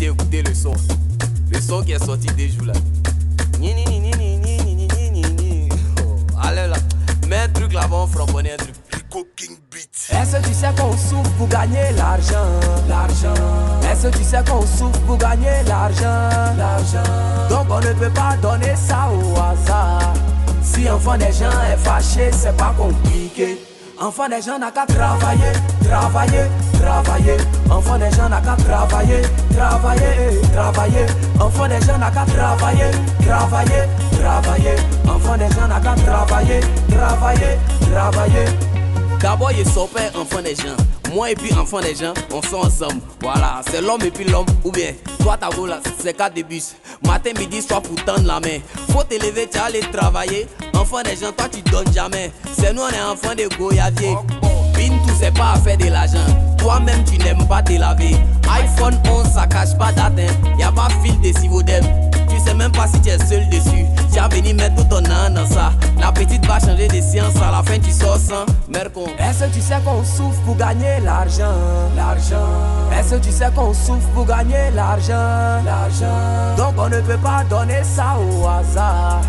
Tiens, écoutez le son. Le son qui est sorti des jours là. Oh, allez là. Mets un truc là-bas, on framponner un truc. Rico King Beat. Est-ce que tu sais qu'on souffre pour gagner l'argent? Est-ce que tu sais qu'on souffre pour gagner l'argent? Donc on ne peut pas donner ça au hasard. Si enfant des gens est fâché, c'est pas compliqué. Enfant des gens n'a qu'à travailler. Enfant des gens n'a qu'à travailler. Enfant des gens n'a qu'à travailler. Enfant des gens n'a qu'à travailler. D'abord, il son père, enfant des gens. Moi et puis enfant des gens, on sort ensemble. Voilà, c'est l'homme et puis l'homme. Ou bien, toi ta go là, c'est 4 de bus. Matin, midi, soir pour tendre la main. Faut te lever, tu aller travailler. Enfant des gens, toi tu donnes jamais. C'est nous, on est enfant de goyavier. Bintou, c'est pas à faire de l'argent. Toi-même, tu n'aimes pas te laver. iPhone 11, ça cache pas date. Y'a pas fil de Sivodem. Tu sais même pas si tu es seul dessus. Tu as venu mettre tout ton âme dans ça. La petite va changer de science. À la fin, tu sors sans mercon. Est-ce que tu sais qu'on souffre pour gagner l'argent? Est-ce que tu sais qu'on souffre pour gagner l'argent? Donc on ne peut pas donner ça au hasard.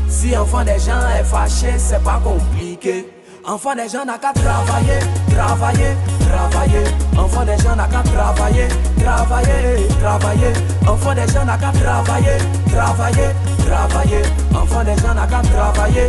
Si enfant des gens est fâché, c'est pas compliqué. Enfant des gens n'a qu'à travailler. Enfant des gens n'a qu'à travailler. Enfant des gens n'a qu'à travailler. Enfant des gens n'a qu'à travailler.